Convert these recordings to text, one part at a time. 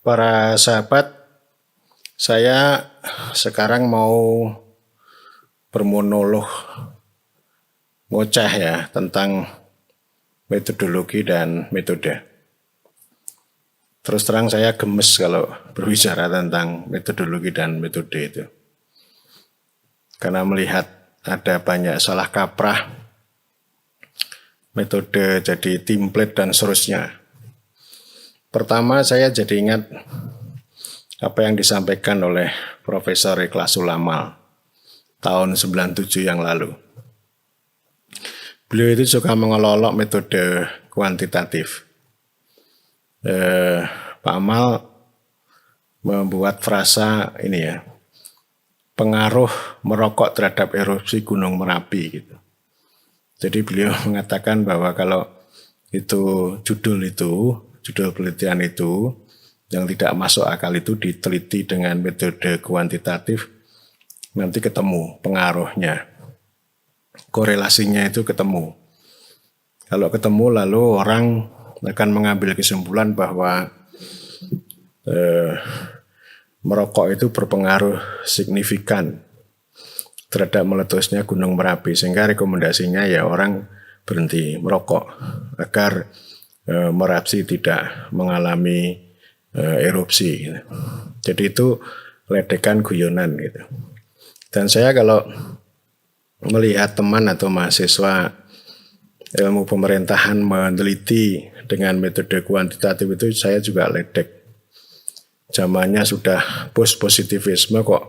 Para sahabat, saya sekarang mau bermonolog ngoceh ya tentang metodologi dan metode. Terus terang saya gemes kalau berbicara tentang metodologi dan metode itu. Karena melihat ada banyak salah kaprah metode jadi template dan seterusnya. Pertama saya jadi ingat apa yang disampaikan oleh Profesor Ikhlasul Amal tahun 97 yang lalu. Beliau itu suka mengelolok metode kuantitatif. Pak Amal membuat frasa ini ya, pengaruh merokok terhadap erupsi Gunung Merapi gitu. Jadi beliau mengatakan bahwa kalau itu judul penelitian itu yang tidak masuk akal itu diteliti dengan metode kuantitatif, nanti ketemu pengaruhnya, korelasinya itu ketemu. Kalau ketemu lalu orang akan mengambil kesimpulan bahwa merokok itu berpengaruh signifikan terhadap meletusnya Gunung Merapi, sehingga rekomendasinya ya orang berhenti merokok agar Merapi tidak mengalami erupsi gitu. Jadi itu ledekan guyonan gitu. Dan saya kalau melihat teman atau mahasiswa ilmu pemerintahan meneliti dengan metode kuantitatif itu, saya juga ledek. Zamannya sudah post-positivisme kok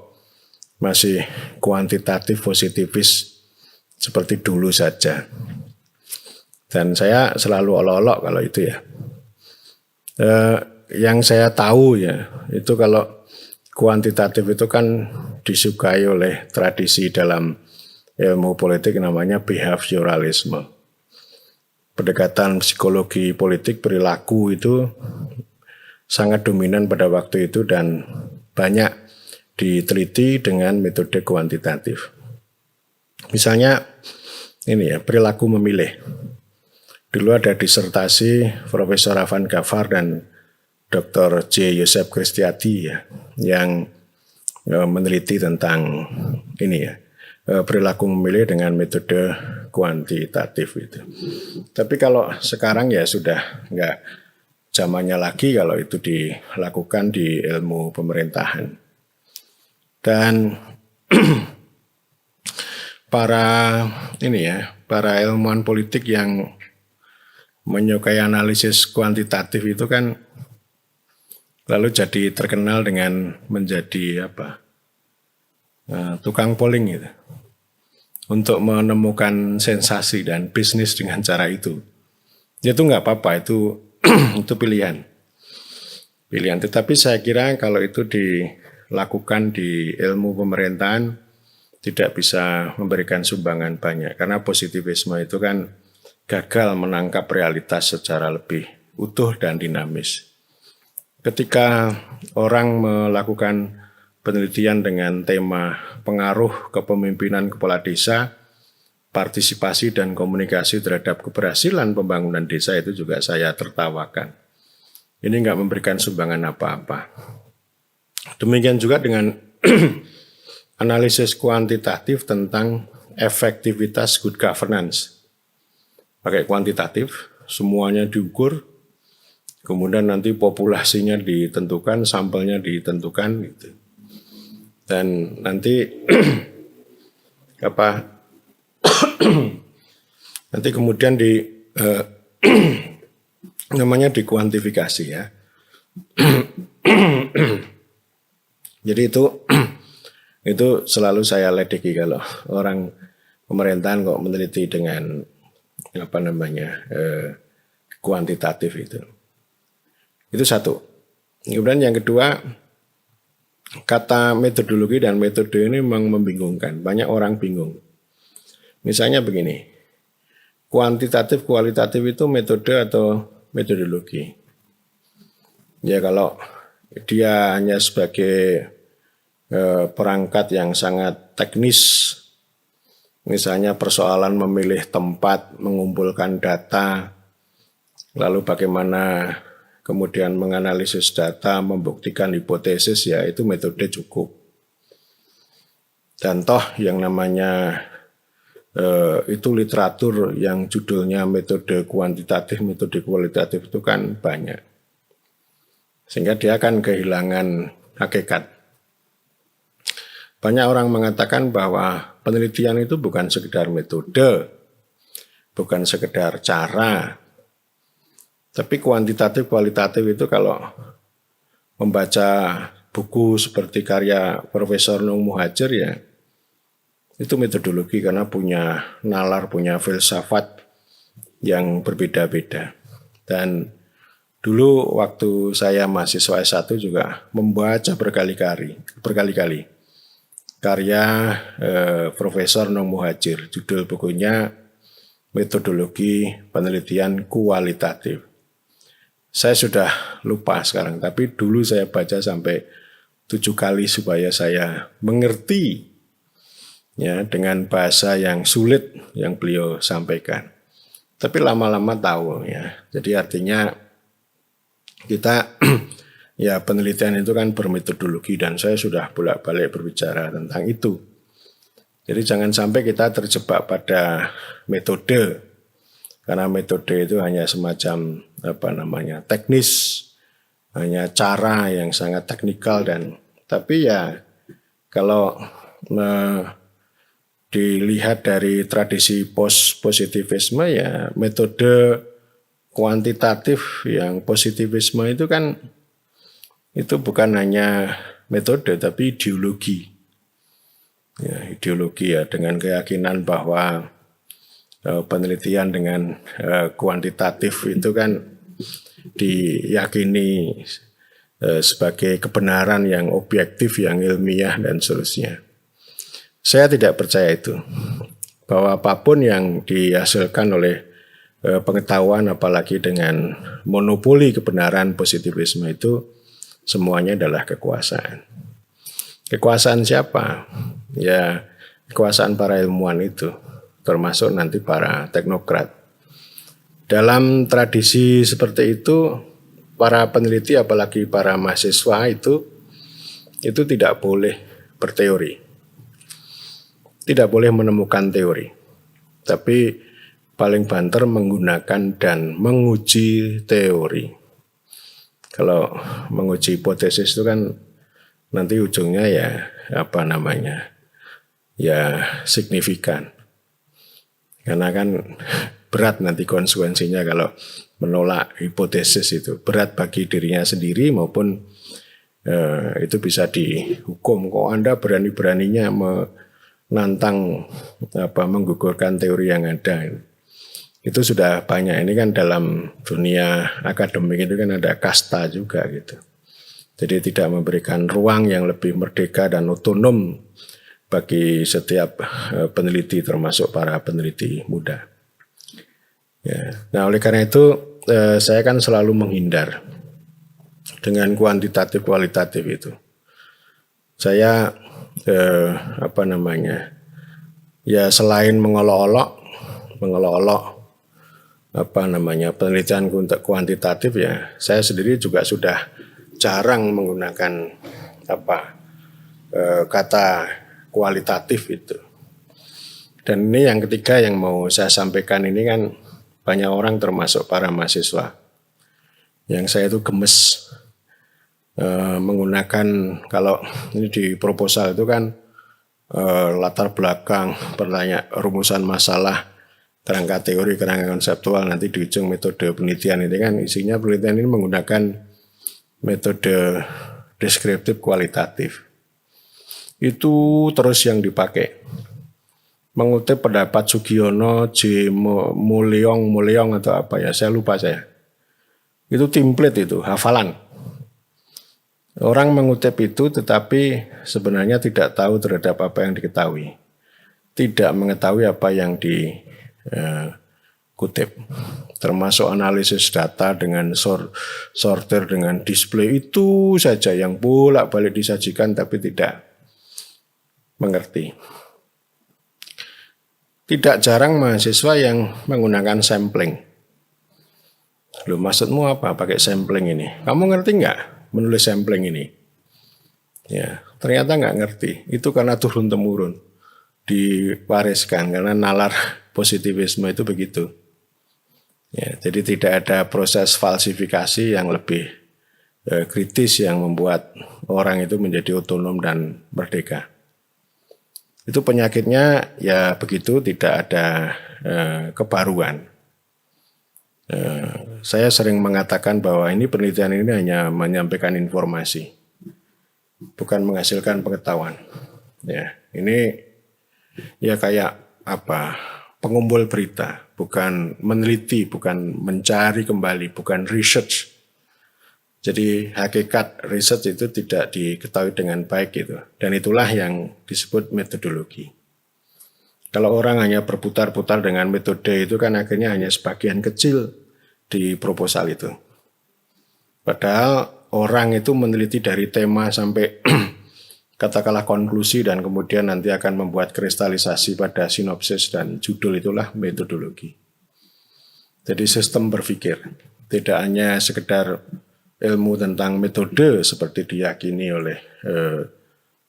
masih kuantitatif positivis seperti dulu saja. Dan saya selalu olok-olok kalau itu ya. Yang saya tahu ya, itu kalau kuantitatif itu kan disukai oleh tradisi dalam ilmu politik namanya behavioralisme. Pendekatan psikologi politik perilaku itu sangat dominan pada waktu itu dan banyak diteliti dengan metode kuantitatif. Misalnya ini ya, perilaku memilih. Dulu ada disertasi Profesor Afan Ghaffar dan Dr. J. Yosef Kristiadi ya, yang meneliti tentang ini ya, perilaku memilih dengan metode kuantitatif itu. Tapi kalau sekarang ya sudah enggak zamannya lagi kalau itu dilakukan di ilmu pemerintahan. Dan para ilmuwan politik yang menyukai analisis kuantitatif itu kan lalu jadi terkenal dengan menjadi tukang polling gitu, untuk menemukan sensasi dan bisnis dengan cara itu. Itu nggak apa-apa, itu itu pilihan. Tetapi saya kira kalau itu dilakukan di ilmu pemerintahan tidak bisa memberikan sumbangan banyak, karena positivisme itu kan gagal menangkap realitas secara lebih utuh dan dinamis. Ketika orang melakukan penelitian dengan tema pengaruh kepemimpinan kepala desa, partisipasi dan komunikasi terhadap keberhasilan pembangunan desa, itu juga saya tertawakan. Ini nggak memberikan sumbangan apa-apa. Demikian juga dengan analisis kuantitatif tentang efektivitas good governance. Pakai kuantitatif, semuanya diukur, kemudian nanti populasinya ditentukan, sampelnya ditentukan gitu. Dan nanti nanti kemudian namanya dikuantifikasi ya. Jadi itu selalu saya ledeki kalau orang pemerintahan kok meneliti dengan kuantitatif itu. Itu satu. Kemudian yang kedua, kata metodologi dan metode ini memang membingungkan. Banyak orang bingung. Misalnya begini, kuantitatif, kualitatif itu metode atau metodologi? Ya kalau dia hanya sebagai perangkat yang sangat teknis, misalnya persoalan memilih tempat, mengumpulkan data, lalu bagaimana kemudian menganalisis data, membuktikan hipotesis, ya itu metode cukup. Dan toh yang namanya itu literatur yang judulnya metode kuantitatif, metode kualitatif itu kan banyak. Sehingga dia akan kehilangan hakikat. Banyak orang mengatakan bahwa penelitian itu bukan sekedar metode, bukan sekedar cara, tapi kuantitatif, kualitatif itu kalau membaca buku seperti karya Profesor Nung Muhajir, ya itu metodologi karena punya nalar, punya filsafat yang berbeda-beda. Dan dulu waktu saya mahasiswa S1 juga membaca berkali-kali karya Profesor Nung Muhajir. Judul bukunya Metodologi Penelitian Kualitatif. Saya sudah lupa sekarang, tapi dulu saya baca sampai 7 kali supaya saya mengerti, ya, dengan bahasa yang sulit yang beliau sampaikan. Tapi lama-lama tahu, ya. Jadi artinya kita ya penelitian itu kan bermetodologi, dan saya sudah bolak-balik berbicara tentang itu. Jadi jangan sampai kita terjebak pada metode, karena metode itu hanya semacam teknis, hanya cara yang sangat teknikal, dan tapi ya kalau dilihat dari tradisi positivisme, ya metode kuantitatif yang positivisme itu kan itu bukan hanya metode tapi ideologi. Ya, ideologi, ya, dengan keyakinan bahwa penelitian dengan kuantitatif itu kan diyakini sebagai kebenaran yang objektif, yang ilmiah, dan seterusnya. Saya tidak percaya itu, bahwa apapun yang dihasilkan oleh pengetahuan, apalagi dengan monopoli kebenaran positivisme, itu semuanya adalah kekuasaan. Kekuasaan siapa? Ya, kekuasaan para ilmuwan itu, termasuk nanti para teknokrat. Dalam tradisi seperti itu, para peneliti, apalagi para mahasiswa itu tidak boleh berteori, tidak boleh menemukan teori, tapi paling banter menggunakan dan menguji teori. Kalau menguji hipotesis itu kan nanti ujungnya ya signifikan. Karena kan berat nanti konsekuensinya kalau menolak hipotesis itu. Berat bagi dirinya sendiri maupun itu bisa dihukum. Kok Anda berani-beraninya menantang menggugurkan teori yang ada. Itu sudah banyak. Ini kan dalam dunia akademik itu kan ada kasta juga gitu. Jadi tidak memberikan ruang yang lebih merdeka dan otonom bagi setiap peneliti, termasuk para peneliti muda. Ya. Nah, oleh karena itu saya kan selalu menghindar dengan kuantitatif kualitatif itu. Saya ya selain mengolok-olok penelitian kuantitatif, ya saya sendiri juga sudah jarang menggunakan kata kualitatif itu. Dan ini yang ketiga yang mau saya sampaikan, ini kan banyak orang termasuk para mahasiswa yang saya itu gemes menggunakan, kalau ini di proposal itu kan latar belakang, pertanyaan, rumusan masalah, kerangka teori, kerangka konseptual, nanti di ujung metode penelitian. Ini kan isinya penelitian ini menggunakan metode deskriptif kualitatif. Itu terus yang dipakai. Mengutip pendapat Sugiono, J. Mulyong atau apa ya, saya lupa saya. Itu template itu, hafalan. Orang mengutip itu tetapi sebenarnya tidak tahu terhadap apa yang diketahui. Tidak mengetahui apa yang kutip, termasuk analisis data dengan sortir, dengan display, itu saja yang bolak-balik disajikan tapi tidak mengerti. Tidak jarang mahasiswa yang menggunakan sampling. Loh, maksudmu apa pakai sampling ini? Kamu ngerti nggak menulis sampling ini? Ya, ternyata nggak ngerti. Itu karena turun-temurun diwariskan, karena nalar positivisme itu begitu. Ya, jadi tidak ada proses falsifikasi yang lebih kritis yang membuat orang itu menjadi otonom dan merdeka. Itu penyakitnya ya begitu, tidak ada kebaruan. Saya sering mengatakan bahwa ini penelitian ini hanya menyampaikan informasi, bukan menghasilkan pengetahuan. Ya, ini ya kayak apa? Pengumpul berita, bukan meneliti, bukan mencari kembali, bukan research. Jadi hakikat research itu tidak diketahui dengan baik gitu. Dan itulah yang disebut metodologi. Kalau orang hanya berputar-putar dengan metode itu kan akhirnya hanya sebagian kecil di proposal itu. Padahal orang itu meneliti dari tema sampai katakanlah konklusi dan kemudian nanti akan membuat kristalisasi pada sinopsis dan judul, itulah metodologi. Jadi sistem berpikir, tidak hanya sekedar ilmu tentang metode seperti diyakini oleh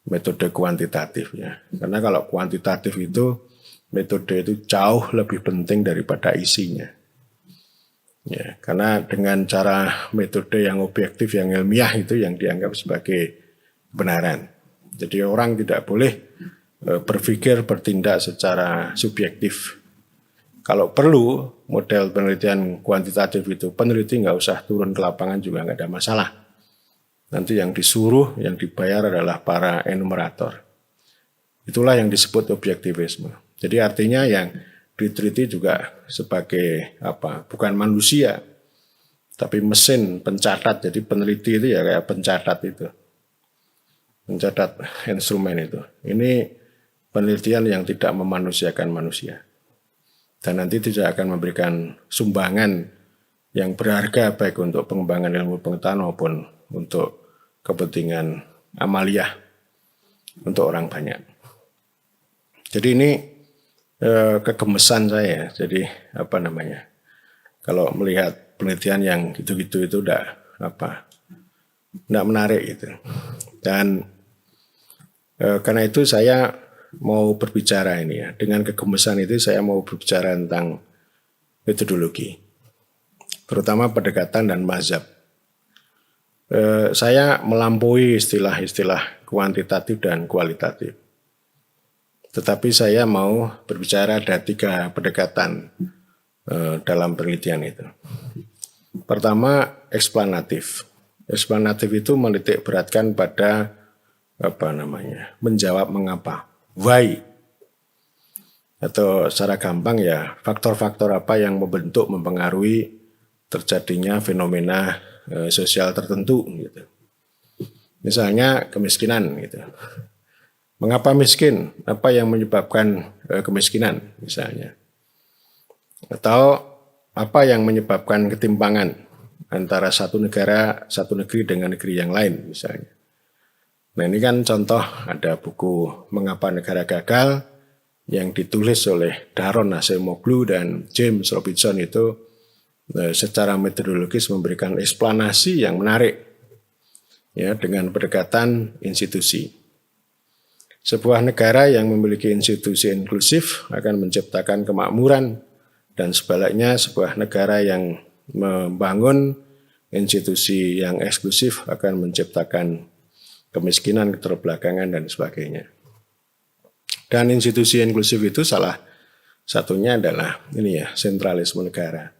metode kuantitatif ya. Karena kalau kuantitatif itu metode itu jauh lebih penting daripada isinya. Ya, karena dengan cara metode yang objektif, yang ilmiah itu yang dianggap sebagai kebenaran. Jadi orang tidak boleh berpikir, bertindak secara subjektif. Kalau perlu model penelitian kuantitatif itu, peneliti nggak usah turun ke lapangan juga nggak ada masalah. Nanti yang disuruh, yang dibayar adalah para enumerator. Itulah yang disebut objektivisme. Jadi artinya yang diteliti juga sebagai apa? Bukan manusia, tapi mesin pencatat. Jadi peneliti itu ya kayak pencatat itu. Mencatat instrumen itu. Ini penelitian yang tidak memanusiakan manusia. Dan nanti tidak akan memberikan sumbangan yang berharga baik untuk pengembangan ilmu pengetahuan maupun untuk kepentingan amaliah untuk orang banyak. Jadi ini kegemesan saya. Jadi apa namanya? Kalau melihat penelitian yang gitu-gitu itu enggak menarik gitu. Dan karena itu saya mau berbicara ini ya, dengan kegemesan itu saya mau berbicara tentang metodologi, terutama pendekatan dan mazhab. Saya melampaui istilah-istilah kuantitatif dan kualitatif. Tetapi saya mau berbicara ada 3 pendekatan dalam penelitian itu. Pertama, eksplanatif. Eksplanatif itu menitik beratkan pada menjawab mengapa, why, atau secara gampang ya faktor-faktor apa yang membentuk, mempengaruhi terjadinya fenomena sosial tertentu gitu. Misalnya kemiskinan gitu. Mengapa miskin? Apa yang menyebabkan kemiskinan misalnya? Atau apa yang menyebabkan ketimpangan antara satu negeri dengan negeri yang lain misalnya. Nah ini kan contoh, ada buku Mengapa Negara Gagal yang ditulis oleh Daron Acemoglu dan James Robinson itu secara metodologis memberikan eksplanasi yang menarik ya dengan pendekatan institusi. Sebuah negara yang memiliki institusi inklusif akan menciptakan kemakmuran dan sebaliknya sebuah negara yang membangun institusi yang eksklusif akan menciptakan kemiskinan, keterbelakangan, dan sebagainya. Dan institusi inklusif itu salah satunya adalah ini ya, sentralisme negara.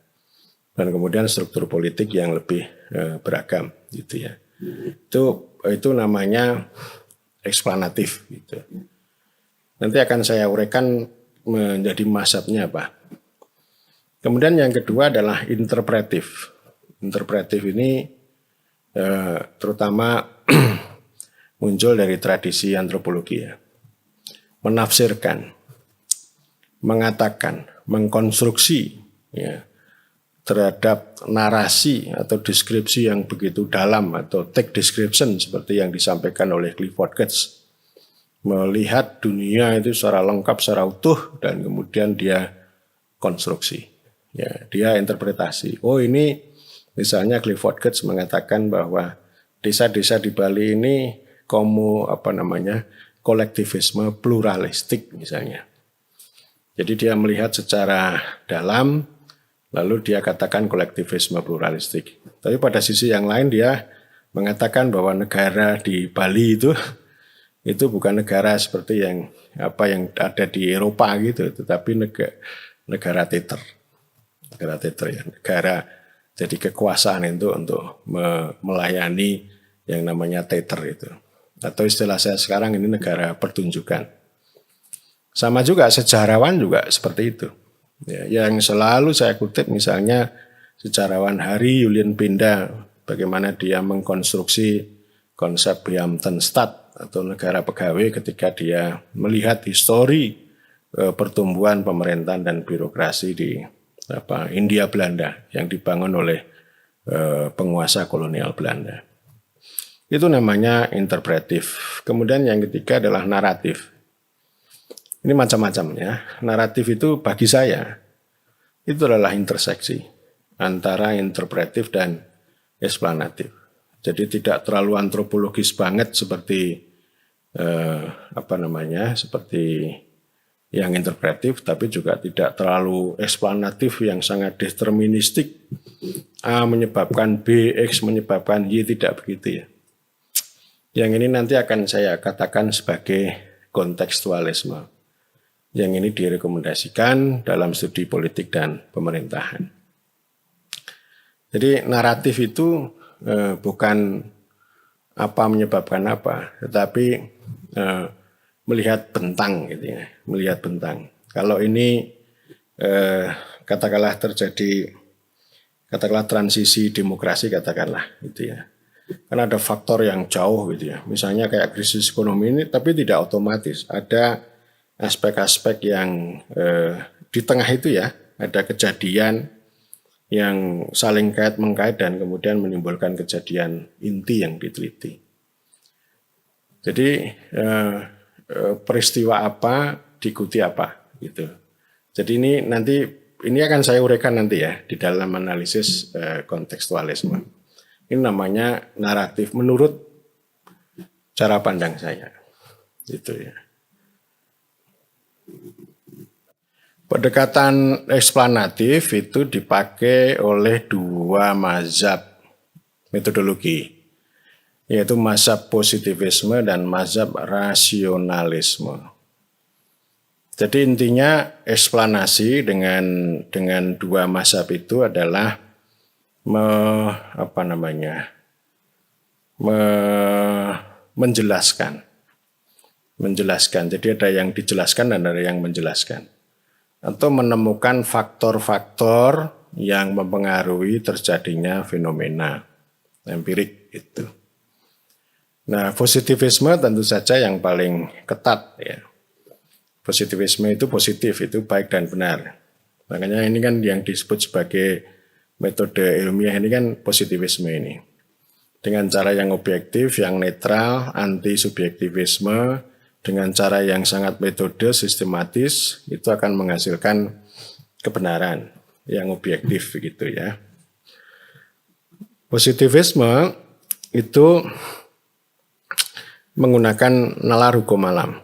Dan kemudian struktur politik yang lebih beragam gitu ya. Itu namanya eksplanatif gitu. Nanti akan saya uraikan menjadi mazhabnya apa. Kemudian yang kedua adalah interpretif. Interpretif ini terutama muncul dari tradisi antropologi ya. Menafsirkan, mengatakan, mengkonstruksi ya, terhadap narasi atau deskripsi yang begitu dalam atau text description seperti yang disampaikan oleh Clifford Geertz. Melihat dunia itu secara lengkap, secara utuh dan kemudian dia konstruksi. Ya, dia interpretasi. Oh ini Misalnya Clifford Geertz mengatakan bahwa desa-desa di Bali ini kolektivisme pluralistik misalnya. Jadi dia melihat secara dalam, lalu dia katakan kolektivisme pluralistik. Tapi pada sisi yang lain dia mengatakan bahwa negara di Bali itu bukan negara seperti yang ada di Eropa gitu, tetapi negara teater. Negara teater ya, negara jadi kekuasaan itu untuk melayani yang namanya teater itu. Atau istilah saya sekarang ini negara pertunjukan. Sama juga sejarawan juga seperti itu. Ya, yang selalu saya kutip misalnya sejarawan Hari Julian Pinda, bagaimana dia mengkonstruksi konsep Beamtenstaat atau negara pegawai ketika dia melihat histori pertumbuhan pemerintahan dan birokrasi di Hindia Belanda yang dibangun oleh penguasa kolonial Belanda. Itu namanya interpretif. Kemudian yang ketiga adalah naratif. Ini macam-macam ya. Naratif itu bagi saya itu adalah interseksi antara interpretif dan eksplanatif. Jadi tidak terlalu antropologis banget seperti seperti yang interpretif, tapi juga tidak terlalu eksplanatif yang sangat deterministik. A menyebabkan B, X menyebabkan Y, tidak begitu ya. Yang ini nanti akan saya katakan sebagai kontekstualisme. Yang ini direkomendasikan dalam studi politik dan pemerintahan. Jadi naratif itu bukan apa menyebabkan apa, tetapi melihat bentang gitu ya, melihat bentang. Kalau ini katakanlah transisi demokrasi katakanlah gitu ya. Kan ada faktor yang jauh gitu ya. Misalnya kayak krisis ekonomi ini, tapi tidak otomatis. Ada aspek-aspek yang di tengah itu ya, ada kejadian yang saling kait-mengkait dan kemudian menimbulkan kejadian inti yang diteliti. Jadi peristiwa apa diikuti apa gitu. Jadi ini akan saya uraikan nanti ya di dalam analisis kontekstualisme. Ini namanya naratif menurut cara pandang saya. Gitu ya. Pendekatan eksplanatif itu dipakai oleh dua mazhab metodologi, yaitu mazhab positivisme dan mazhab rasionalisme. Jadi intinya eksplanasi dengan dua mazhab itu adalah menjelaskan. Jadi ada yang dijelaskan dan ada yang menjelaskan. Atau menemukan faktor-faktor yang mempengaruhi terjadinya fenomena empirik itu. Nah, positivisme tentu saja yang paling ketat ya. Positivisme itu positif, itu baik dan benar. Makanya ini kan yang disebut sebagai metode ilmiah ini kan positivisme ini. Dengan cara yang objektif, yang netral, anti subjektivisme, dengan cara yang sangat metode sistematis, itu akan menghasilkan kebenaran yang objektif gitu ya. Positivisme itu menggunakan nalar hukum alam,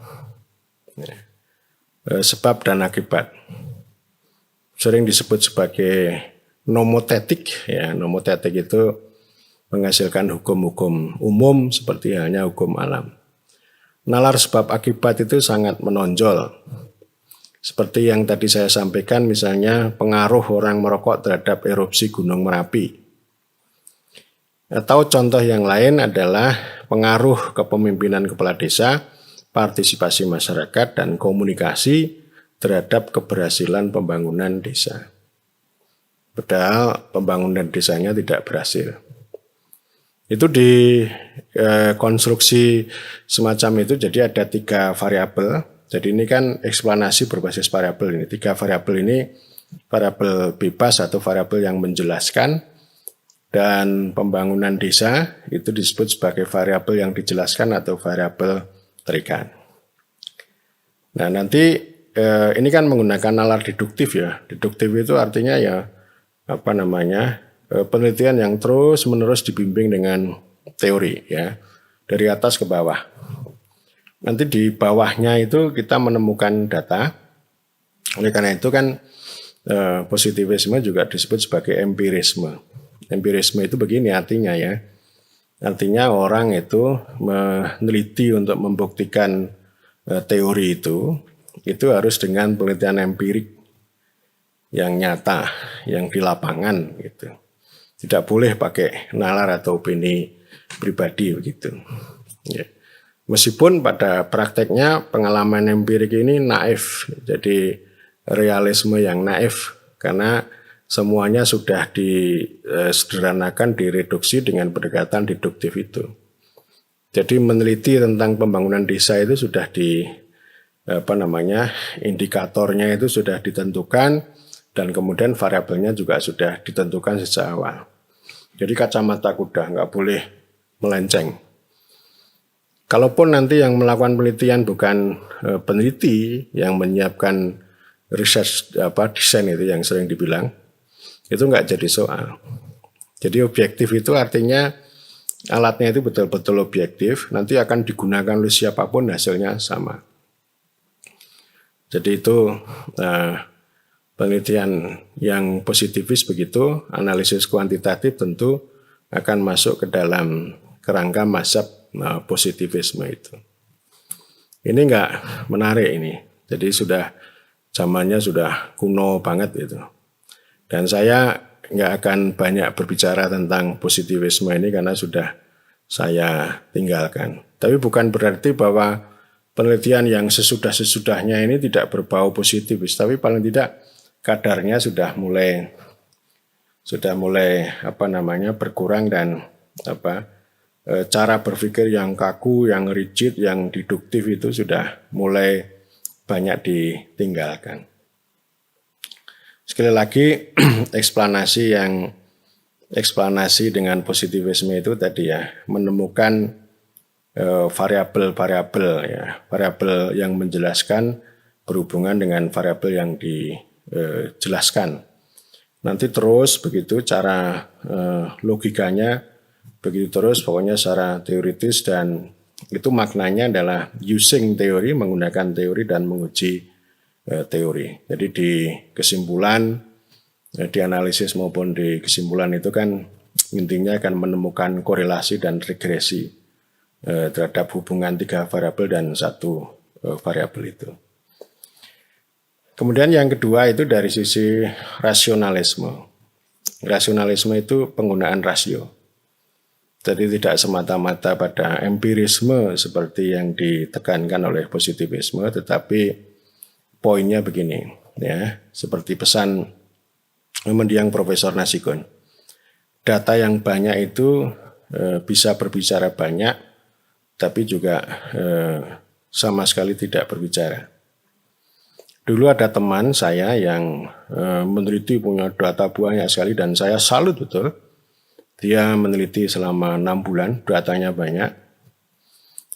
sebab dan akibat. Sering disebut sebagai nomotetik ya. Nomotetik itu menghasilkan hukum-hukum umum seperti halnya hukum alam. Nalar sebab akibat itu sangat menonjol. Seperti yang tadi saya sampaikan, misalnya pengaruh orang merokok terhadap erupsi Gunung Merapi. Atau contoh yang lain adalah pengaruh kepemimpinan kepala desa, partisipasi masyarakat, dan komunikasi terhadap keberhasilan pembangunan desa. Padahal pembangunan desanya tidak berhasil. Itu di konstruksi semacam itu, jadi ada 3 variabel. Jadi ini kan eksplanasi berbasis variabel ini. 3 variabel ini variabel bebas atau variabel yang menjelaskan, dan pembangunan desa itu disebut sebagai variabel yang dijelaskan atau variabel terikat. Nah nanti ini kan menggunakan nalar deduktif ya. Deduktif itu artinya ya penelitian yang terus-menerus dibimbing dengan teori ya, dari atas ke bawah. Nanti di bawahnya itu kita menemukan data. Oleh karena itu kan positivisme juga disebut sebagai empirisme. Empirisme itu begini artinya ya. Artinya orang itu meneliti untuk membuktikan teori itu harus dengan penelitian empirik yang nyata, yang di lapangan gitu. Tidak boleh pakai nalar atau opini pribadi begitu. Ya. Meskipun pada prakteknya pengalaman empirik ini naif, jadi realisme yang naif karena semuanya sudah disederhanakan, direduksi dengan pendekatan deduktif itu. Jadi meneliti tentang pembangunan desa itu sudah indikatornya itu sudah ditentukan dan kemudian variabelnya juga sudah ditentukan sejak awal. Jadi kacamata kuda, nggak boleh melenceng. Kalaupun nanti yang melakukan penelitian bukan peneliti yang menyiapkan research desain itu yang sering dibilang, itu nggak jadi soal. Jadi objektif itu artinya alatnya itu betul-betul objektif, nanti akan digunakan oleh siapapun hasilnya sama. Jadi itu penelitian yang positivis begitu, analisis kuantitatif tentu akan masuk ke dalam kerangka mazhab positivisme itu. Ini enggak menarik ini. Jadi zamannya sudah kuno banget itu. Dan saya enggak akan banyak berbicara tentang positivisme ini karena sudah saya tinggalkan. Tapi bukan berarti bahwa penelitian yang sesudah-sesudahnya ini tidak berbau positivis, tapi paling tidak kadarnya sudah mulai berkurang dan cara berpikir yang kaku, yang rigid, yang deduktif itu sudah mulai banyak ditinggalkan. Sekali lagi eksplanasi dengan positivisme itu tadi ya, menemukan variabel yang menjelaskan berhubungan dengan variabel yang dijelaskan. Nanti terus begitu cara logikanya begitu terus pokoknya secara teoritis dan itu maknanya adalah using teori, menggunakan teori dan menguji teori. Jadi di kesimpulan, di analisis maupun di kesimpulan itu kan intinya akan menemukan korelasi dan regresi terhadap hubungan 3 variabel dan 1 variabel itu. Kemudian yang kedua itu dari sisi rasionalisme. Rasionalisme itu penggunaan rasio. Jadi tidak semata-mata pada empirisme seperti yang ditekankan oleh positivisme, tetapi poinnya begini, ya, seperti pesan mendiang Profesor Nasigon. Data yang banyak itu bisa berbicara banyak, tapi juga sama sekali tidak berbicara. Dulu ada teman saya yang meneliti punya data banyak sekali dan saya salut betul. Dia meneliti selama 6 bulan, datanya banyak.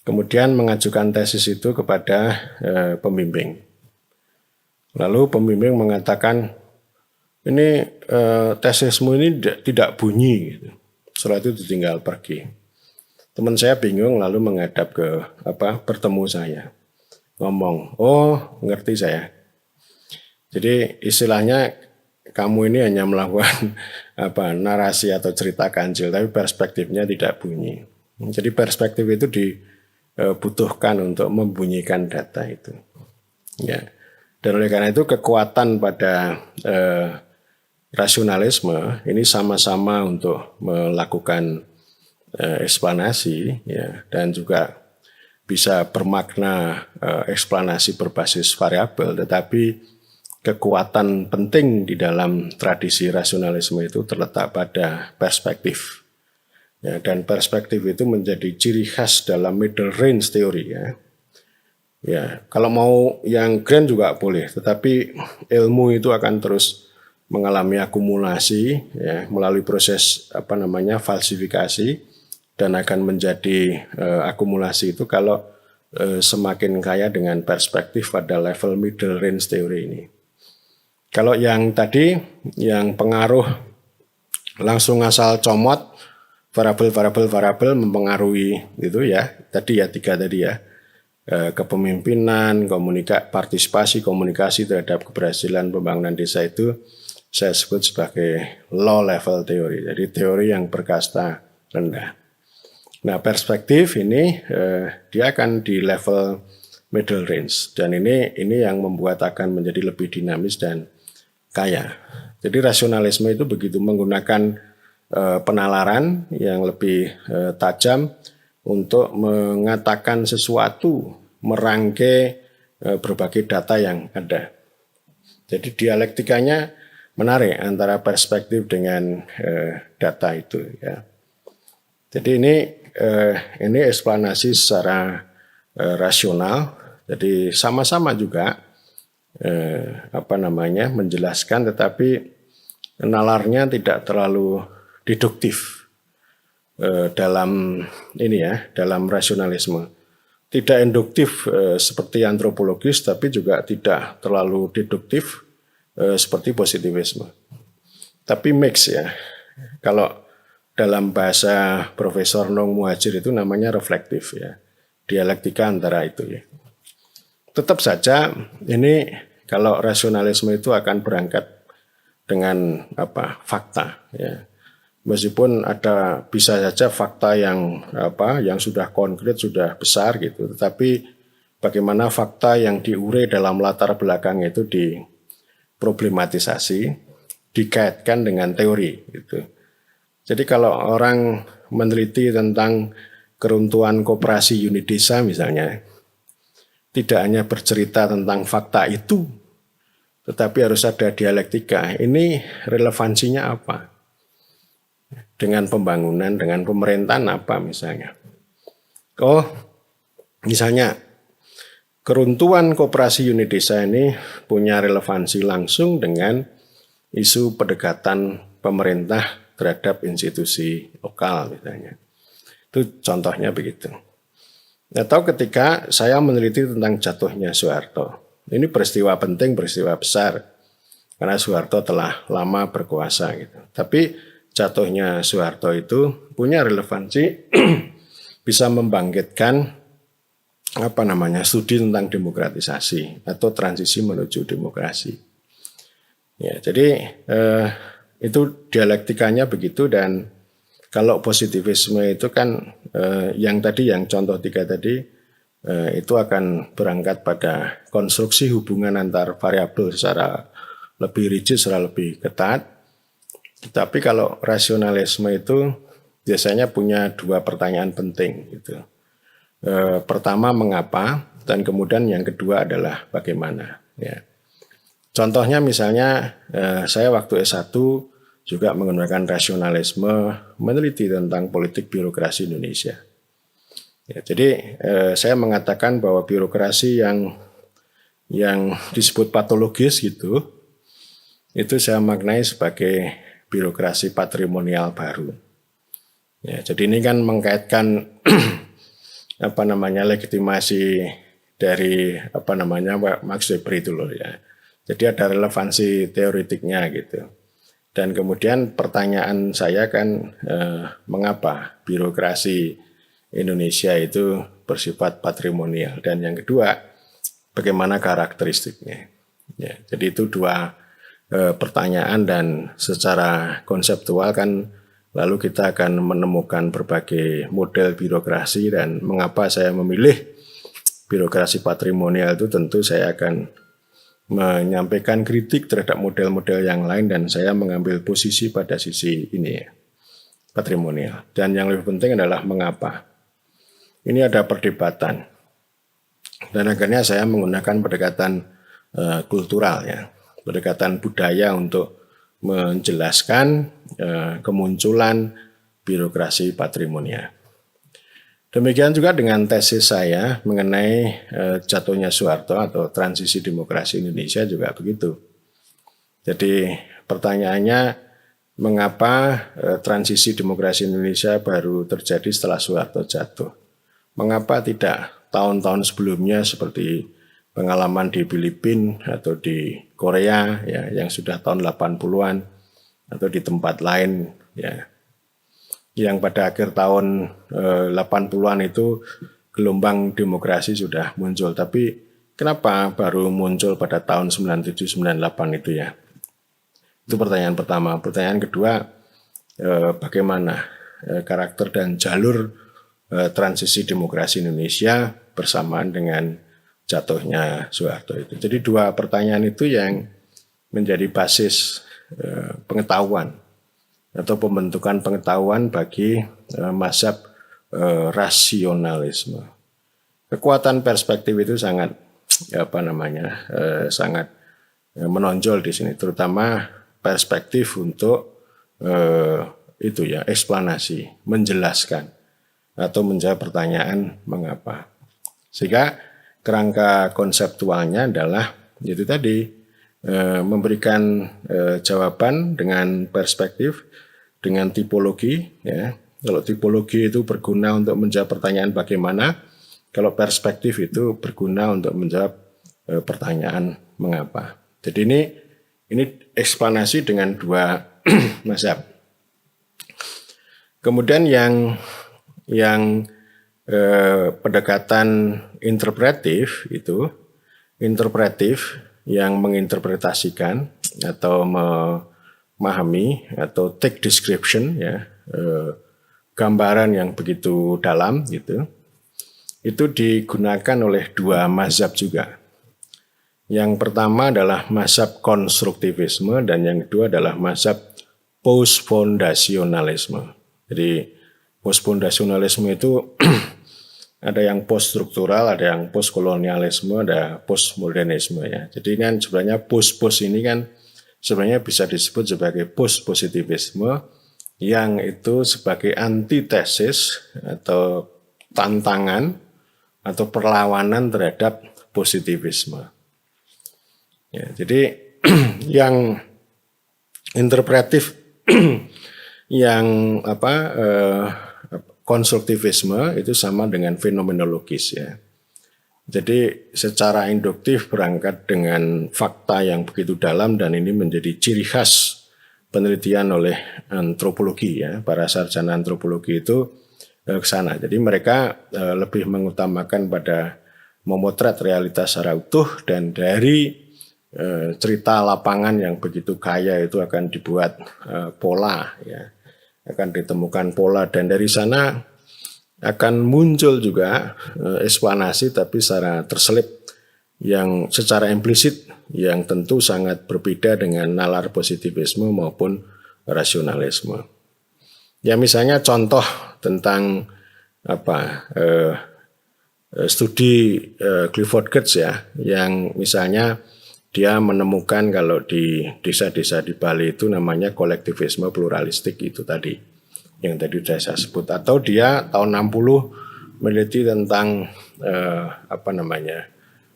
Kemudian mengajukan tesis itu kepada pembimbing. Lalu pembimbing mengatakan, ini tesismu ini tidak bunyi. Gitu. Setelah itu ditinggal pergi. Teman saya bingung lalu menghadap ke bertemu saya. Ngomong, oh ngerti saya. Jadi istilahnya kamu ini hanya melakukan narasi atau cerita kancil, tapi perspektifnya tidak bunyi. Jadi perspektif itu dibutuhkan untuk membunyikan data itu. Ya. Dan oleh karena itu kekuatan pada rasionalisme ini sama-sama untuk melakukan eksplanasi, ya, dan juga bisa bermakna eksplanasi berbasis variabel, tetapi kekuatan penting di dalam tradisi rasionalisme itu terletak pada perspektif. Ya, dan perspektif itu menjadi ciri khas dalam middle range teori. Ya, kalau mau yang grand juga boleh, tetapi ilmu itu akan terus mengalami akumulasi ya, melalui proses falsifikasi dan akan menjadi akumulasi itu kalau semakin kaya dengan perspektif pada level middle range teori ini. Kalau yang tadi, yang pengaruh langsung asal comot variabel mempengaruhi itu ya. Tadi ya 3 tadi ya. Kepemimpinan, partisipasi komunikasi terhadap keberhasilan pembangunan desa itu saya sebut sebagai low level teori. Jadi teori yang berkasta rendah. Nah, perspektif ini dia akan di level middle range dan ini yang membuat akan menjadi lebih dinamis dan kaya. Jadi rasionalisme itu begitu menggunakan penalaran yang lebih tajam untuk mengatakan sesuatu, merangkai berbagai data yang ada. Jadi dialektikanya menarik antara perspektif dengan data itu ya. Jadi ini eksplanasi secara rasional. Jadi sama-sama juga menjelaskan, tetapi nalarnya tidak terlalu deduktif dalam rasionalisme. Tidak induktif seperti antropologis, tapi juga tidak terlalu deduktif seperti positivisme. Tapi mix ya. Kalau dalam bahasa Profesor Nong Muhajir itu namanya reflektif ya. Dialektika antara itu ya. Tetap saja ini kalau rasionalisme itu akan berangkat dengan fakta ya. Meskipun bisa saja fakta yang sudah konkret, sudah besar gitu, tetapi bagaimana fakta yang diurai dalam latar belakang itu diproblematisasi, dikaitkan dengan teori gitu. Jadi kalau orang meneliti tentang keruntuhan koperasi unit desa misalnya, tidak hanya bercerita tentang fakta itu, tetapi harus ada dialektika. Ini relevansinya apa? Dengan pembangunan, dengan pemerintahan apa misalnya? Misalnya keruntuhan koperasi unit desa ini punya relevansi langsung dengan isu pendekatan pemerintah terhadap institusi lokal misalnya. Itu contohnya begitu. Atau ketika saya meneliti tentang jatuhnya Soeharto. Ini peristiwa penting, peristiwa besar. Karena Soeharto telah lama berkuasa gitu. Tapi jatuhnya Soeharto itu punya relevansi bisa membangkitkan studi tentang demokratisasi atau transisi menuju demokrasi. Ya, jadi itu dialektikanya begitu. Dan kalau positivisme itu kan yang contoh 3 tadi itu akan berangkat pada konstruksi hubungan antar variabel secara lebih rigid, secara lebih ketat. Tapi kalau rasionalisme itu biasanya punya 2 pertanyaan penting gitu. Pertama mengapa, dan kemudian yang kedua adalah bagaimana ya. Contohnya misalnya saya waktu S1 juga menggunakan rasionalisme meneliti tentang politik birokrasi Indonesia. Ya, jadi saya mengatakan bahwa birokrasi yang disebut patologis gitu, itu saya maknai sebagai birokrasi patrimonial baru. Ya, jadi ini kan mengkaitkan legitimasi dari Max Weber itu loh ya. Jadi ada relevansi teoretiknya gitu. Dan kemudian pertanyaan saya kan mengapa birokrasi Indonesia itu bersifat patrimonial, dan yang kedua bagaimana karakteristiknya. Ya, jadi itu 2 pertanyaan, dan secara konseptual kan lalu kita akan menemukan berbagai model birokrasi. Dan mengapa saya memilih birokrasi patrimonial itu tentu saya akan menyampaikan kritik terhadap model-model yang lain, dan saya mengambil posisi pada sisi ini ya, patrimonial. Dan yang lebih penting adalah mengapa. Ini ada perdebatan. Dan akhirnya saya menggunakan pendekatan kultural ya, pendekatan budaya untuk menjelaskan kemunculan birokrasi patrimonial. Demikian juga dengan tesis saya mengenai jatuhnya Soeharto atau transisi demokrasi Indonesia juga begitu. Jadi pertanyaannya, mengapa transisi demokrasi Indonesia baru terjadi setelah Soeharto jatuh? Mengapa tidak tahun-tahun sebelumnya seperti pengalaman di Filipina atau di Korea ya, yang sudah tahun 80-an, atau di tempat lain ya. Yang pada akhir tahun 80-an itu gelombang demokrasi sudah muncul. Tapi kenapa baru muncul pada tahun 97-98 itu ya? Itu pertanyaan pertama. Pertanyaan kedua, bagaimana karakter dan jalur transisi demokrasi Indonesia bersamaan dengan jatuhnya Soeharto itu. Jadi dua pertanyaan itu yang menjadi basis pengetahuan atau pembentukan pengetahuan bagi mazhab rasionalisme. Kekuatan perspektif itu sangat sangat menonjol di sini, terutama perspektif untuk eksplanasi, menjelaskan atau menjawab pertanyaan mengapa. Sehingga kerangka konseptualnya adalah itu tadi, memberikan jawaban dengan perspektif, dengan tipologi, ya. Kalau tipologi itu berguna untuk menjawab pertanyaan bagaimana, kalau perspektif itu berguna untuk menjawab pertanyaan mengapa. Jadi ini eksplanasi dengan dua mazhab. Kemudian yang pendekatan interpretif itu, yang menginterpretasikan atau memahami atau take description, ya, gambaran yang begitu dalam gitu, itu digunakan oleh dua mazhab juga. Yang pertama adalah mazhab konstruktivisme dan yang kedua adalah mazhab postfondasionalisme. Jadi postfondasionalisme itu ada yang poststruktural, ada yang postkolonialisme, ada postmodernisme, ya. Jadi kan sebenarnya post ini kan sebenarnya bisa disebut sebagai postpositivisme yang itu sebagai antitesis atau tantangan atau perlawanan terhadap positivisme. Ya, jadi yang interpretif yang konstruktivisme itu sama dengan fenomenologis, ya. Jadi secara induktif berangkat dengan fakta yang begitu dalam dan ini menjadi ciri khas penelitian oleh antropologi, ya. Para sarjana antropologi itu ke sana. Jadi mereka lebih mengutamakan pada memotret realitas secara utuh dan dari cerita lapangan yang begitu kaya itu akan dibuat pola, ya. Akan ditemukan pola dan dari sana akan muncul juga eksplanasi tapi secara terselip yang secara implisit yang tentu sangat berbeda dengan nalar positivisme maupun rasionalisme. Ya misalnya contoh tentang studi Clifford Geertz, ya, yang misalnya dia menemukan kalau di desa-desa di Bali itu namanya kolektivisme pluralistik itu tadi, yang tadi sudah saya sebut. Atau dia tahun 60 meneliti tentang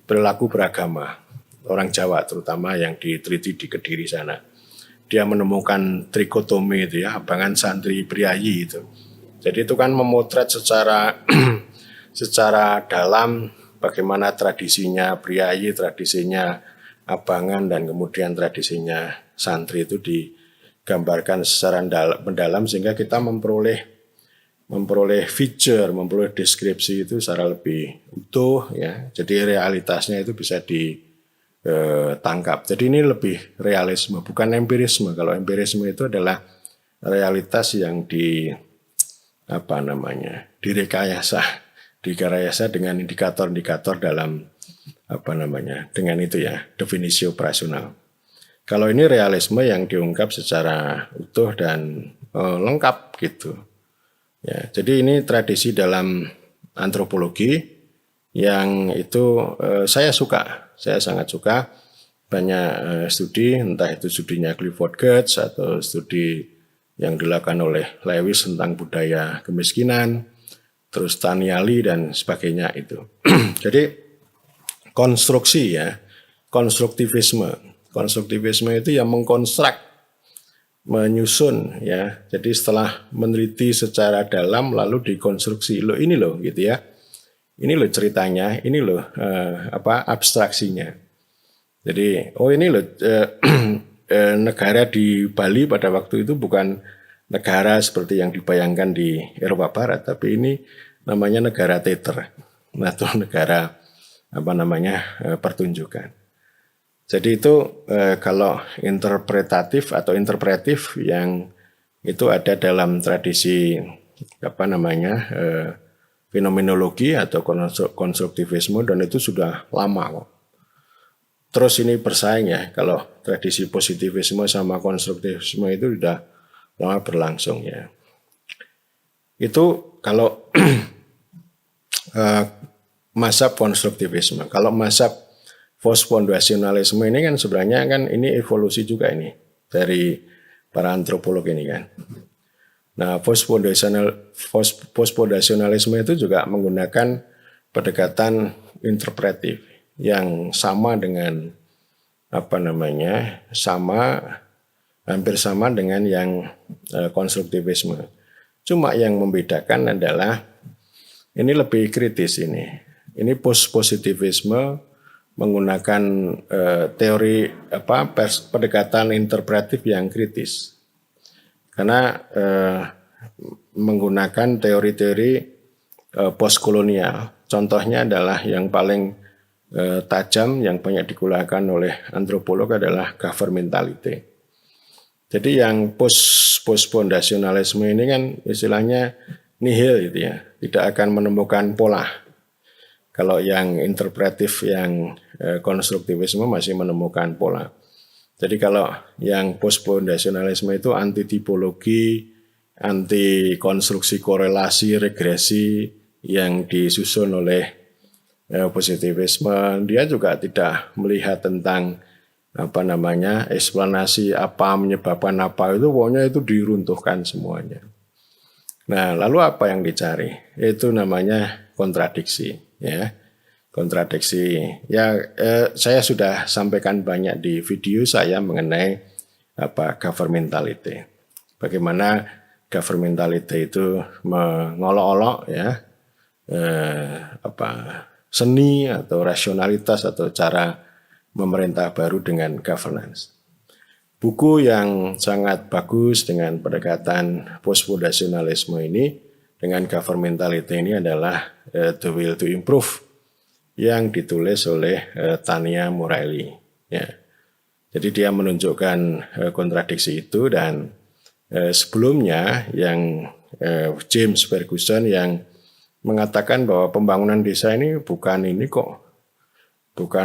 perilaku beragama orang Jawa, terutama yang diteliti di Kediri sana. Dia menemukan trikotomi itu, ya, abangan santri priayi itu. Jadi itu kan memotret secara secara dalam bagaimana tradisinya priayi, tradisinya abangan dan kemudian tradisinya santri itu digambarkan secara mendalam sehingga kita memperoleh feature, memperoleh deskripsi itu secara lebih utuh, ya. Jadi realitasnya itu bisa ditangkap. Jadi ini lebih realisme, bukan empirisme. Kalau empirisme itu adalah realitas yang direkayasa dengan indikator-indikator dalam dengan itu, ya, definisi operasional. Kalau ini realisme yang diungkap secara utuh dan lengkap gitu. Ya, jadi ini tradisi dalam antropologi yang itu saya sangat suka. Banyak studi, entah itu studinya Clifford Geertz atau studi yang dilakukan oleh Lewis tentang budaya kemiskinan, terus Taniali dan sebagainya itu. Jadi konstruksi, ya, konstruktivisme itu yang mengkonstruk, menyusun, ya. Jadi setelah meneliti secara dalam lalu dikonstruksi, ini loh gitu, ya. Ini loh ceritanya, ini loh abstraksinya. Jadi ini loh negara di Bali pada waktu itu bukan negara seperti yang dibayangkan di Eropa Barat, tapi ini namanya negara teater atau negara pertunjukan. Jadi itu kalau interpretatif atau interpretif yang itu ada dalam tradisi fenomenologi atau konstruktivisme, dan itu sudah lama kok. Terus ini bersaing ya, kalau tradisi positivisme sama konstruktivisme itu sudah lama berlangsung ya. Itu kalau mazhab konstruktivisme. Kalau mazhab postfondasionalisme ini kan sebenarnya kan ini evolusi juga ini dari para antropolog ini kan. Nah, postfondasionalisme itu juga menggunakan pendekatan interpretif yang sama dengan hampir sama dengan yang konstruktivisme. Cuma yang membedakan adalah ini lebih kritis ini. Ini positivisme menggunakan teori pendekatan interpretif yang kritis. Karena menggunakan teori-teori postkolonial. Contohnya adalah yang paling tajam yang banyak digunakan oleh antropolog adalah governmentality. Jadi yang postfondasionalisme ini kan istilahnya nihil gitu ya, tidak akan menemukan pola. Kalau yang interpretif, yang konstruktivisme masih menemukan pola. Jadi kalau yang postfondasionalisme itu anti tipologi, anti konstruksi korelasi, regresi yang disusun oleh positivisme. Dia juga tidak melihat tentang eksplanasi apa menyebabkan apa, itu pokoknya itu diruntuhkan semuanya. Nah, lalu apa yang dicari? Itu namanya kontradiksi, ya. Kontradiksi. Ya, saya sudah sampaikan banyak di video saya mengenai governmentality. Bagaimana governmentality itu mengolok-olok ya seni atau rasionalitas atau cara memerintah baru dengan governance. Buku yang sangat bagus dengan pendekatan postfondasionalisme ini dengan governmentality ini adalah The Will to Improve yang ditulis oleh Tania Morelli. Ya. Jadi dia menunjukkan kontradiksi itu, dan sebelumnya yang James Ferguson yang mengatakan bahwa pembangunan desa ini bukan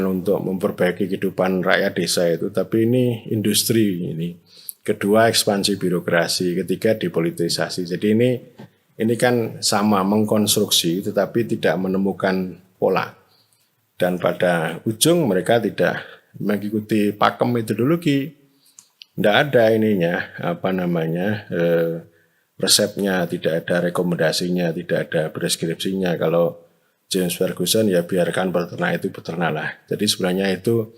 untuk memperbaiki kehidupan rakyat desa itu, tapi ini industri ini. Kedua, ekspansi birokrasi. Ketiga, depolitisasi. Jadi ini kan sama mengkonstruksi tetapi tidak menemukan pola. Dan pada ujung mereka tidak mengikuti pakem metodologi. Tidak ada resepnya, tidak ada rekomendasinya, tidak ada preskripsinya. Kalau James Ferguson ya biarkan peternak itu beternak lah. Jadi sebenarnya itu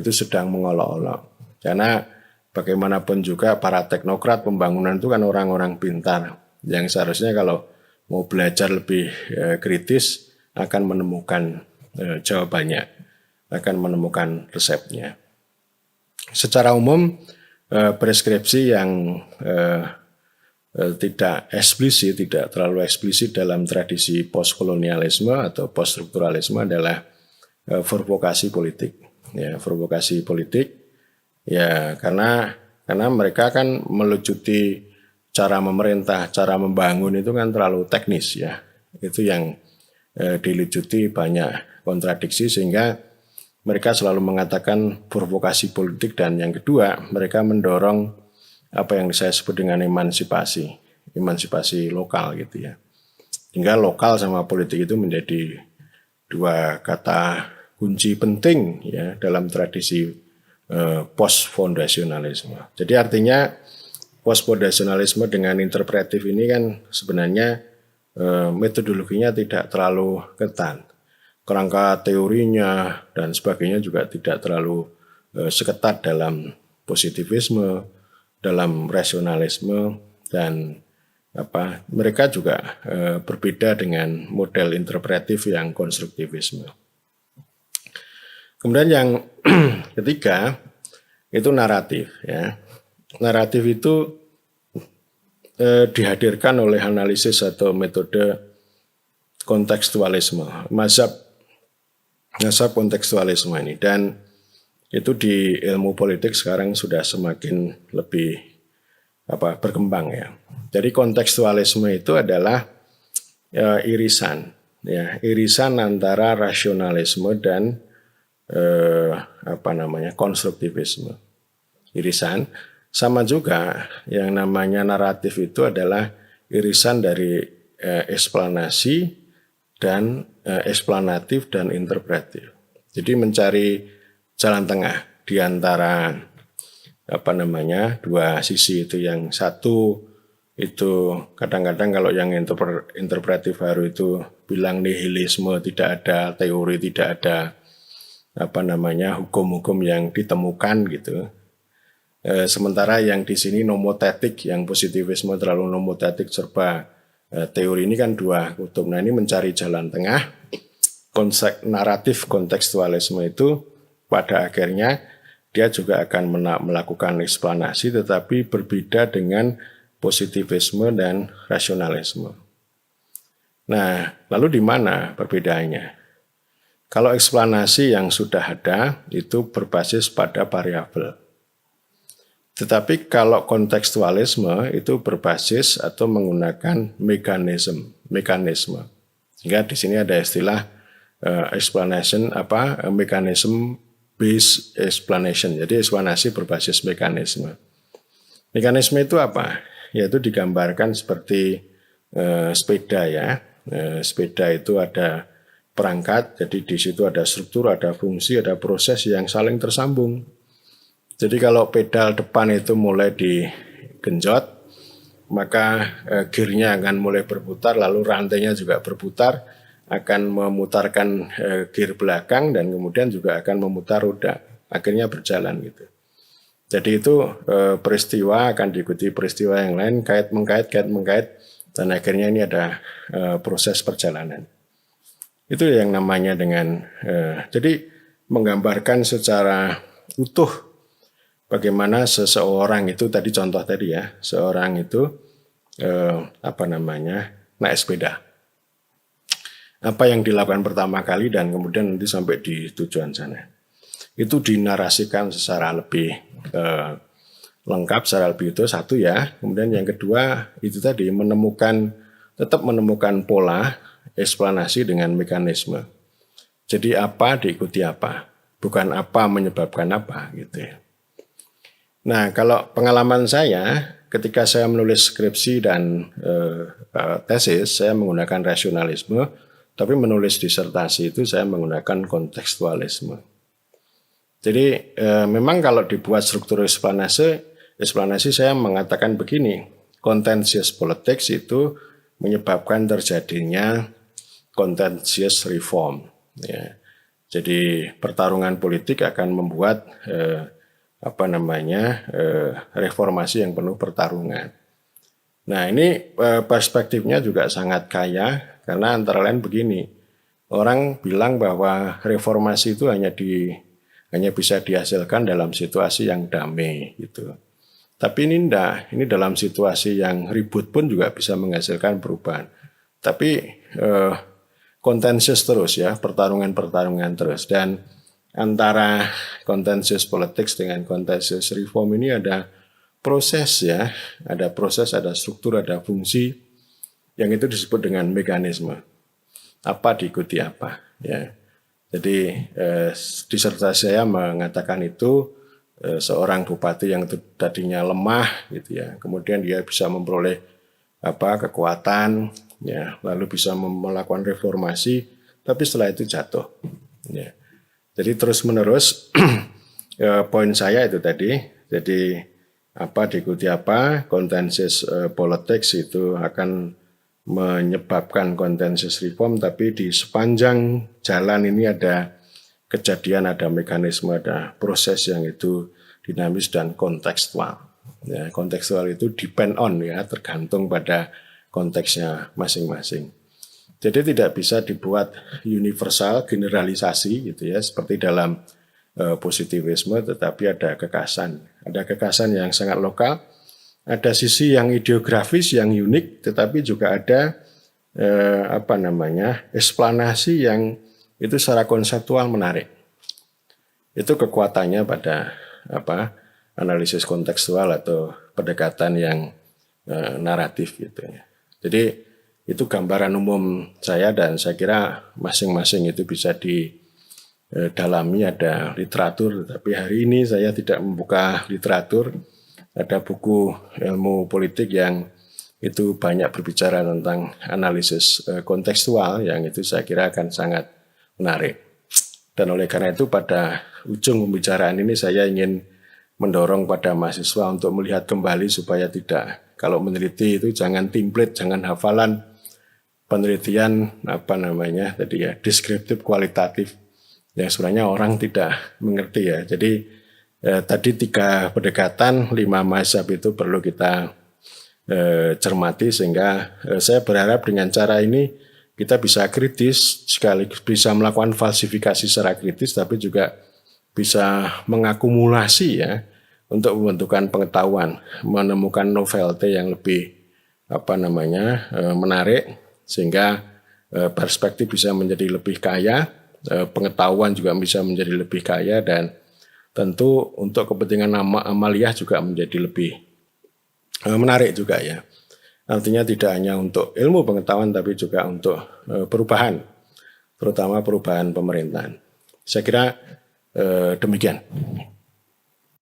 sedang mengolok-olok. Karena bagaimanapun juga para teknokrat pembangunan itu kan orang-orang pintar yang seharusnya kalau mau belajar lebih kritis akan menemukan jawabannya, akan menemukan resepnya. Secara umum preskripsi yang tidak terlalu eksplisit dalam tradisi postkolonialisme atau poststrukturalisme adalah provokasi politik. Ya, provokasi politik ya karena mereka kan melucuti cara memerintah, cara membangun itu kan terlalu teknis ya. Itu yang dilucuti banyak kontradiksi sehingga mereka selalu mengatakan provokasi politik, dan yang kedua mereka mendorong apa yang saya sebut dengan emansipasi lokal gitu ya. Hingga lokal sama politik itu menjadi dua kata kunci penting ya dalam tradisi postfondasionalisme. Jadi artinya postfondasionalisme dengan interpretif ini kan sebenarnya metodologinya tidak terlalu ketat. Kerangka teorinya dan sebagainya juga tidak terlalu seketat dalam positivisme, dalam rasionalisme, dan mereka juga berbeda dengan model interpretif yang konstruktivisme. Kemudian yang ketiga itu naratif ya. Naratif itu dihadirkan oleh analisis atau metode kontekstualisme, mazhab kontekstualisme ini. Dan itu di ilmu politik sekarang sudah semakin lebih berkembang ya. Jadi kontekstualisme itu adalah irisan antara rasionalisme dan konstruktivisme. Irisan sama juga yang namanya naratif itu adalah irisan dari eksplanasi dan eksplanatif dan interpretif. Jadi mencari jalan tengah di antara dua sisi itu. Yang satu itu kadang-kadang kalau yang interpretif baru itu bilang nihilisme, tidak ada teori, tidak ada hukum-hukum yang ditemukan gitu. Sementara yang di sini nomotetik, yang positivisme terlalu nomotetik serba teori, ini kan dua kutub. Nah, ini mencari jalan tengah. Konsep naratif kontekstualisme itu pada akhirnya dia juga akan melakukan eksplanasi, tetapi berbeda dengan positivisme dan rasionalisme. Nah, lalu di mana perbedaannya? Kalau eksplanasi yang sudah ada itu berbasis pada variabel. Tetapi kalau kontekstualisme itu berbasis atau menggunakan mekanisme. Sehingga di sini ada istilah mechanism based explanation. Jadi eksplanasi berbasis mekanisme. Mekanisme itu apa? Yaitu digambarkan seperti sepeda ya. Sepeda itu ada perangkat, jadi di situ ada struktur, ada fungsi, ada proses yang saling tersambung. Jadi kalau pedal depan itu mulai digenjot, maka gearnya akan mulai berputar, lalu rantainya juga berputar, akan memutarkan gear belakang dan kemudian juga akan memutar roda, akhirnya berjalan gitu. Jadi itu peristiwa akan diikuti peristiwa yang lain, kait-mengkait, dan akhirnya ini ada proses perjalanan. Itu yang namanya dengan, jadi menggambarkan secara utuh bagaimana seseorang itu, tadi contoh tadi ya, seorang itu naik sepeda. Apa yang dilakukan pertama kali dan kemudian nanti sampai di tujuan sana. Itu dinarasikan secara lebih lengkap, secara lebih utuh, satu ya. Kemudian yang kedua itu tadi tetap menemukan pola eksplanasi dengan mekanisme. Jadi apa diikuti apa, bukan apa menyebabkan apa gitu ya. Nah, kalau pengalaman saya ketika saya menulis skripsi dan tesis, saya menggunakan rasionalisme, tapi menulis disertasi itu saya menggunakan kontekstualisme. Jadi memang kalau dibuat struktur eksplanasi saya mengatakan begini, contentious politics itu menyebabkan terjadinya contentious reform. Ya. Jadi pertarungan politik akan membuat reformasi yang penuh pertarungan. Nah, ini perspektifnya juga sangat kaya karena antara lain begini, orang bilang bahwa reformasi itu hanya bisa dihasilkan dalam situasi yang damai gitu. Tapi ini enggak, ini dalam situasi yang ribut pun juga bisa menghasilkan perubahan. Tapi contentious terus ya, pertarungan terus. Dan antara contentious politics dengan contentious reform ini ada proses ya, ada struktur, ada fungsi yang itu disebut dengan mekanisme. Apa diikuti apa ya. Jadi disertasi saya mengatakan itu seorang bupati yang tadinya lemah gitu ya, kemudian dia bisa memperoleh kekuatan ya, lalu bisa melakukan reformasi, tapi setelah itu jatuh ya. Jadi terus menerus poin saya itu tadi, jadi apa diikuti apa, contentious politics itu akan menyebabkan contentious reform, tapi di sepanjang jalan ini ada kejadian, ada mekanisme, ada proses yang itu dinamis dan kontekstual. Ya, kontekstual itu depend on ya, tergantung pada konteksnya masing-masing. Jadi tidak bisa dibuat universal, generalisasi gitu ya, seperti dalam positivisme, tetapi ada kekasan. Ada kekasan yang sangat lokal, ada sisi yang ideografis yang unik, tetapi juga ada eksplanasi yang itu secara konseptual menarik. Itu kekuatannya pada analisis kontekstual atau pendekatan yang naratif gitu ya. Jadi itu gambaran umum saya, dan saya kira masing-masing itu bisa didalami, ada literatur. Tapi hari ini saya tidak membuka literatur. Ada buku ilmu politik yang itu banyak berbicara tentang analisis kontekstual, yang itu saya kira akan sangat menarik. Dan oleh karena itu pada ujung pembicaraan ini saya ingin mendorong pada mahasiswa untuk melihat kembali supaya tidak, kalau meneliti itu jangan template, jangan hafalan, penelitian deskriptif kualitatif yang sebenarnya orang tidak mengerti ya. Jadi tadi 3 pendekatan, 5 mazhab itu perlu kita cermati, sehingga saya berharap dengan cara ini kita bisa kritis, sekaligus bisa melakukan falsifikasi secara kritis, tapi juga bisa mengakumulasi ya untuk membentukkan pengetahuan, menemukan novelty yang lebih menarik, sehingga perspektif bisa menjadi lebih kaya, pengetahuan juga bisa menjadi lebih kaya, dan tentu untuk kepentingan amaliyah juga menjadi lebih menarik juga ya. Artinya tidak hanya untuk ilmu pengetahuan, tapi juga untuk perubahan, terutama perubahan pemerintahan. Saya kira demikian.